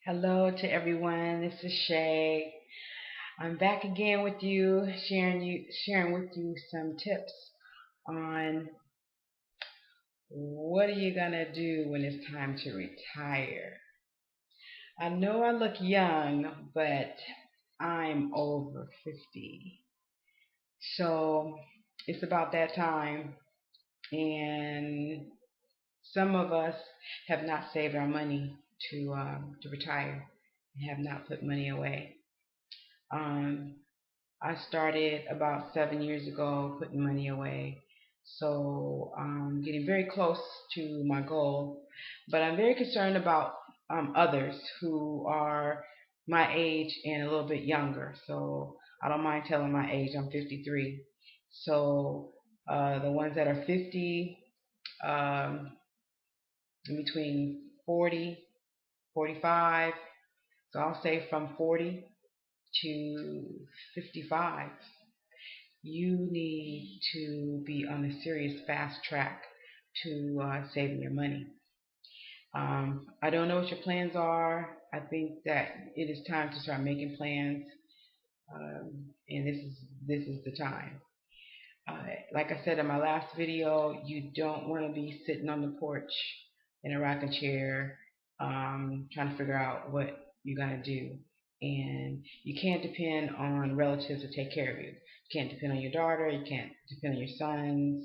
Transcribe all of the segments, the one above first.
Hello to everyone. This is Shay. I'm back again with you, sharing with you some tips on what are you gonna do when it's time to retire. I know I look young, but I'm over 50. So it's about that time, and some of us have not saved our money to retire and have not put money away. Um, I started about 7 years ago putting money away. So I'm getting very close to my goal. But I'm very concerned about others who are my age and a little bit younger. So I don't mind telling my age. I'm 53. So the ones that are 50, um, in between 40, 45. So I'll say from 40 to 55. You need to be on a serious fast track to saving your money. I don't know what your plans are. I think that it is time to start making plans, and this is the time. Like I said in my last video, you don't want to be sitting on the porch in a rocking chair, trying to figure out what you're gonna do. And you can't depend on relatives to take care of you. You can't depend on your daughter. You can't depend on your sons.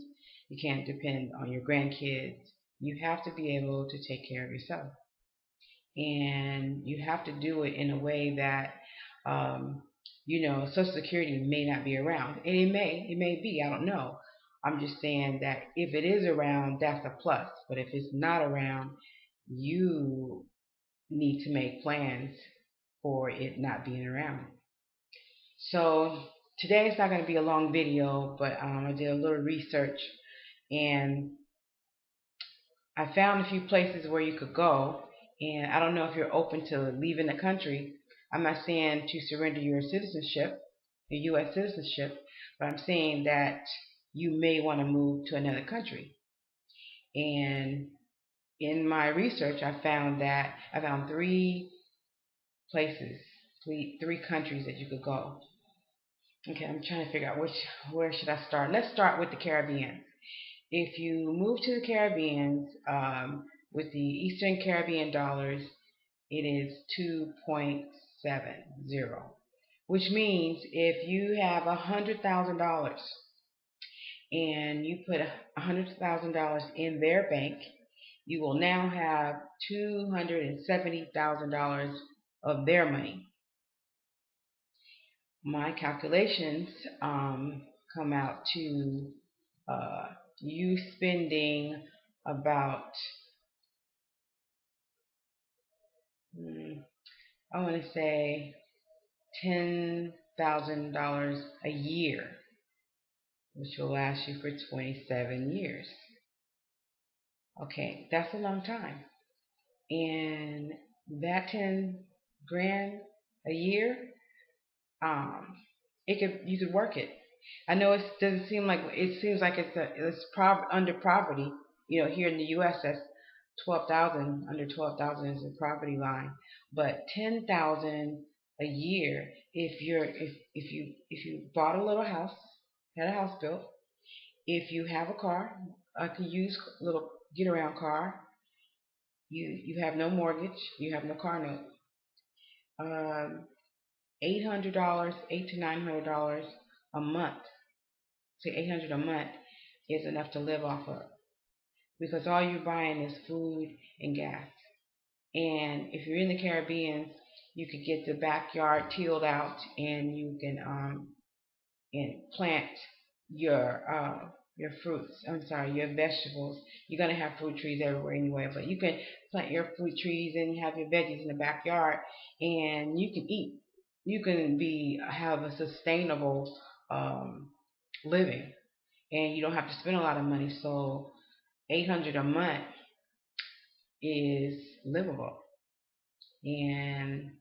You can't depend on your grandkids. You have to be able to take care of yourself, and you have to do it in a way that um, Social Security may not be around, and it may be. I don't know. I'm just saying that if it is around, that's a plus. But if it's not around, you need to make plans for it not being around. So today it's not going to be a long video, but I did a little research and I found a few places where you could go, and I don't know if you're open to leaving the country. I'm not saying to surrender your citizenship, your U.S. citizenship, but I'm saying that you may want to move to another country. And in my research, I found three places, three countries that you could go. Okay, I'm trying to figure out where should I start. Let's start with the Caribbean. If you move to the Caribbean with the Eastern Caribbean dollars, it is 2.70, which means if you have $100,000 and you put $100,000 in their bank, you will now have $270,000 of their money. My calculations come out to you spending about, I want to say, $10,000 a year, which will last you for 27 years. Okay, that's a long time. And that 10 grand a year, um, you could work it. I know it doesn't seem like it seems like under poverty. Here in the U.S. that's 12,000. Under 12,000 is the poverty line, but 10,000 a year if you bought a little house, had a house built, if you have a car, a used little get around car, you have no mortgage, you have no car note, $800, $800 to $900 a month. Say 800 a month is enough to live off of because all you're buying is food and gas. And if you're in the Caribbean, you could get the backyard tilled out, and you can and plant your fruits. I'm sorry, your vegetables. You're gonna have fruit trees everywhere anyway, but you can plant your fruit trees and have your veggies in the backyard, and you can eat. You can have a sustainable living, and you don't have to spend a lot of money. So 800 a month is livable, and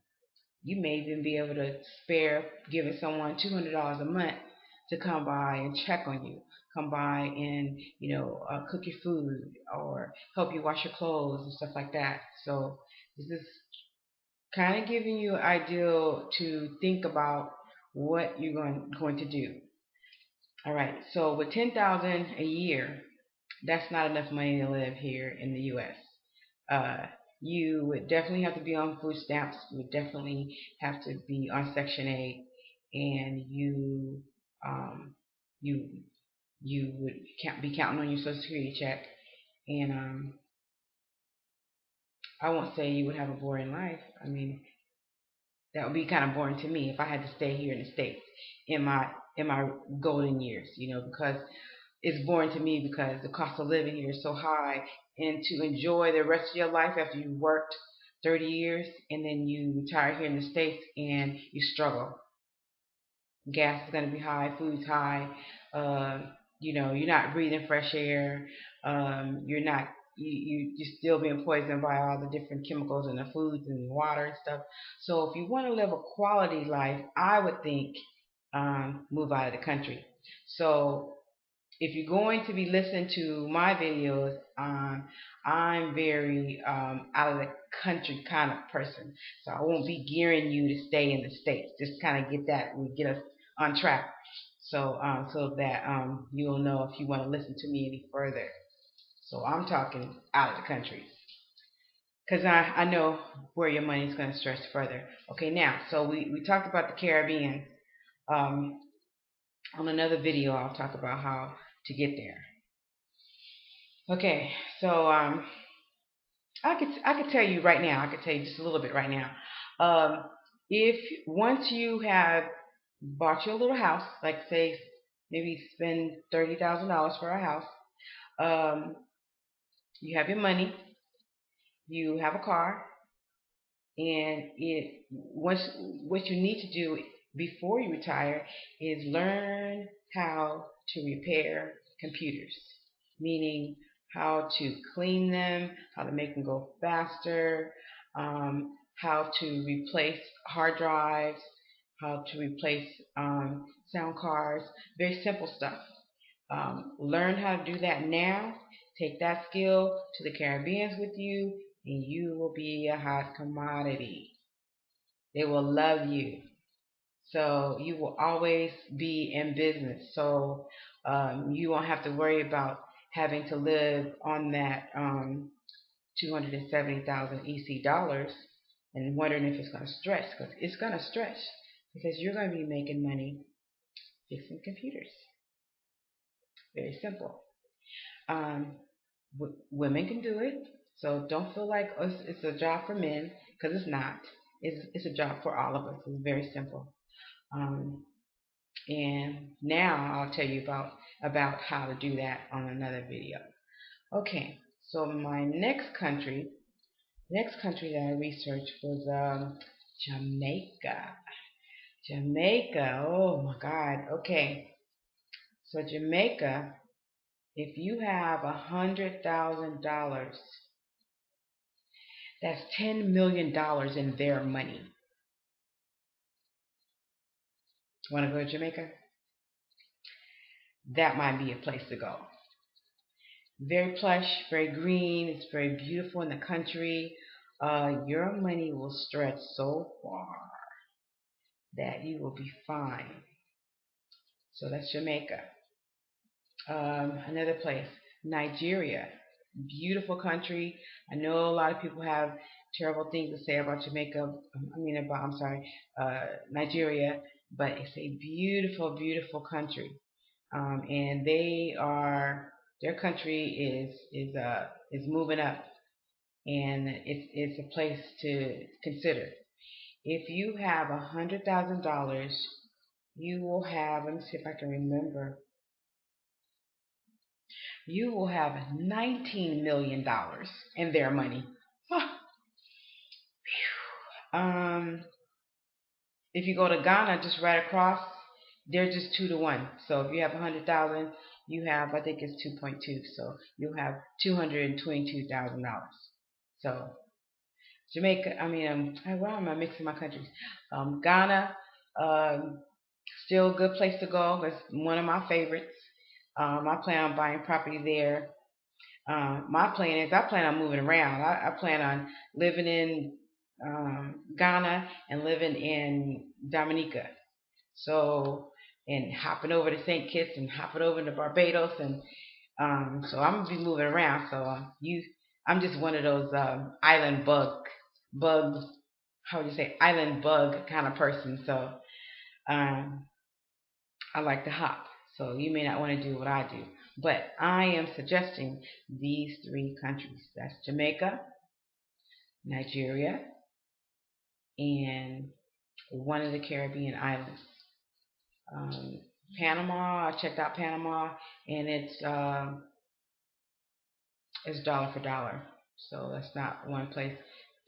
you may even be able to spare giving someone $200 a month to come by and check on you, come by and cook your food or help you wash your clothes and stuff like that. So this is kind of giving you an idea to think about what you're going to do. All right. So with 10,000 a year, that's not enough money to live here in the U.S. Uh, you would definitely have to be on food stamps. You would definitely have to be on Section 8, and um, you you would be counting on your Social Security check. And I won't say you would have a boring life. I mean, that would be kind of boring to me if I had to stay here in the States in my golden years, because it's boring to me because the cost of living here is so high, and to enjoy the rest of your life after you worked 30 years and then you retire here in the States and you struggle. Gas is going to be high, food's high. Uh, you're not breathing fresh air. You're not you're still being poisoned by all the different chemicals in the foods and water and stuff. So if you want to live a quality life, I would think move out of the country. So if you're going to be listening to my videos, I'm very out of the country kind of person. So I won't be gearing you to stay in the States. Just kind of get us on track. So that you'll know if you want to listen to me any further. So I'm talking out of the country. Because I know where your money is going to stretch further. Okay, now, so we talked about the Caribbean. On another video, I'll talk about how to get there. Okay, so I could tell you right now. I could tell you just a little bit right now. If once you have bought your little house, like say maybe spend $30,000 for a house, you have your money, you have a car, and what you need to do before you retire is learn how to repair computers, meaning how to clean them, how to make them go faster, how to replace hard drives, how to replace sound cards, very simple stuff. Learn how to do that now. Take that skill to the Caribbeans with you, and you will be a hot commodity. They will love you. So you will always be in business. So you won't have to worry about having to live on that 270,000 EC dollars and wondering if it's going to stretch, because it's going to stretch, because you're going to be making money fixing computers. Very simple. Women can do it, so don't feel like it's a job for men, because it's not. It's a job for all of us. It's very simple. And now I'll tell you about how to do that on another video. Okay, so my next country that I researched was Jamaica. Jamaica, oh my God. Okay, so Jamaica, if you have $100,000, that's $10 million in their money. Want to go to Jamaica? That might be a place to go. Very plush, very green. It's very beautiful in the country. Your money will stretch so far that you will be fine. So that's Jamaica. Another place, Nigeria. Beautiful country. I know a lot of people have terrible things to say about Jamaica. Nigeria. But it's a beautiful, beautiful country. And their country is moving up, and it's a place to consider. If you have $100,000, you will have, let me see if I can remember, you will have $19 million in their money. If you go to Ghana, just right across, they're just 2 to 1. So if you have 100,000, you have, I think it's 2.2. So you'll have $222,000. So Jamaica, why am I mixing my countries? Ghana, still a good place to go. It's one of my favorites. I plan on buying property there. My plan is I plan on moving around. I plan on living in Ghana and living in Dominica. So, and hopping over to St. Kitts and hopping over to Barbados, and so I'm gonna be moving around. So I'm just one of those island bug, how would you say, island bug kind of person. So um, I like to hop. So you may not want to do what I do, but I am suggesting these three countries. That's Jamaica, Nigeria, and one of the Caribbean islands. Um, Panama, I checked out Panama, and it's dollar for dollar. So that's not one place.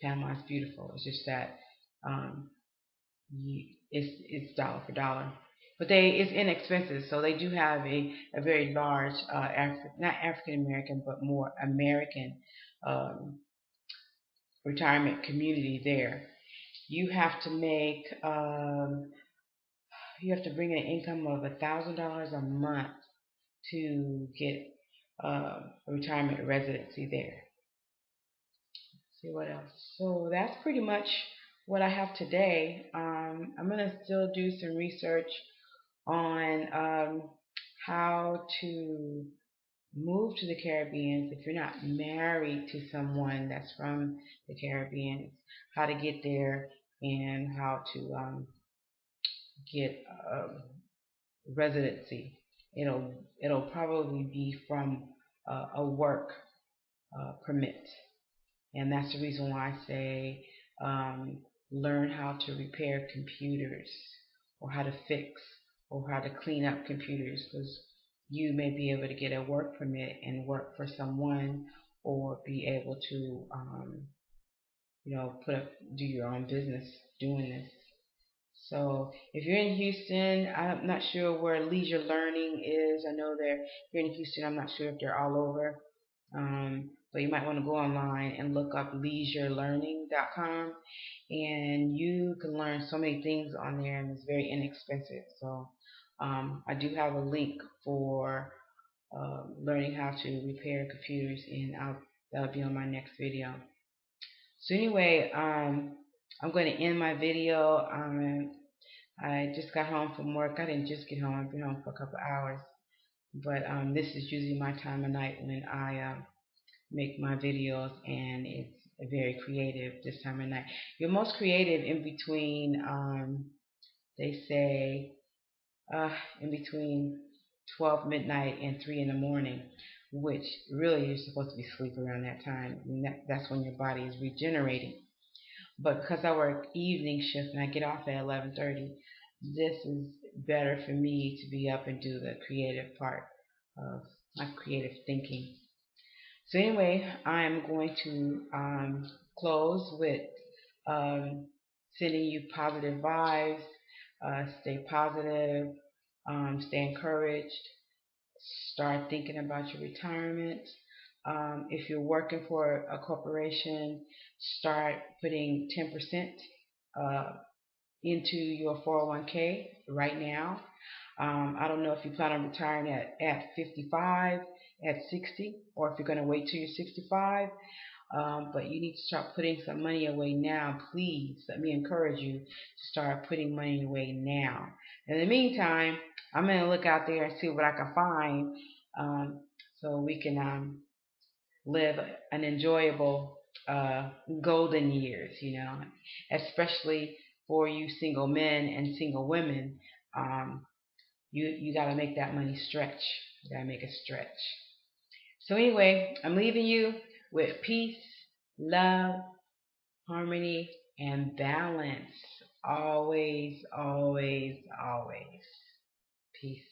Panama is beautiful. It's just that um, it's dollar for dollar. But it's inexpensive, so they do have a very large not African American but more American um, retirement community there. You have to make you have to bring in an income of $1,000 a month to get a retirement residency there. Let's see what else. So that's pretty much what I have today. I'm gonna still do some research on how to move to the Caribbean if you're not married to someone that's from the Caribbean, how to get there and how to get residency. It'll probably be from a work permit, and that's the reason why I say learn how to repair computers or how to fix or how to clean up computers, because you may be able to get a work permit and work for someone or be able to do your own business doing this. So if you're in Houston, I'm not sure where Leisure Learning is. I know they're here in Houston. I'm not sure if they're all over. But you might want to go online and look up leisureLearning.com, and you can learn so many things on there, and it's very inexpensive. So I do have a link for learning how to repair computers, and that'll be on my next video. So anyway, I'm going to end my video. I just got home from work. I didn't just get home. I've been home for a couple hours. But this is usually my time of night when I make my videos, and it's very creative this time of night. You're most creative in between, they say, in between 12 midnight and 3 in the morning, which really you're supposed to be asleep around that time. And that's when your body is regenerating. But because I work evening shift and I get off at 11:30, this is better for me to be up and do the creative part of my creative thinking. So anyway, I'm going to close with sending you positive vibes. Stay positive. Stay encouraged. Start thinking about your retirement. If you're working for a corporation, start putting 10% into your 401k right now. I don't know if you plan on retiring at 55, at 60, or if you're going to wait till you're 65. But you need to start putting some money away now. Please, let me encourage you to start putting money away now. In the meantime, I'm going to look out there and see what I can find so we can live an enjoyable golden years, especially for you single men and single women. You got to make that money stretch. You got to make it stretch. So anyway, I'm leaving you with peace, love, harmony, and balance. Always, always, always. Peace.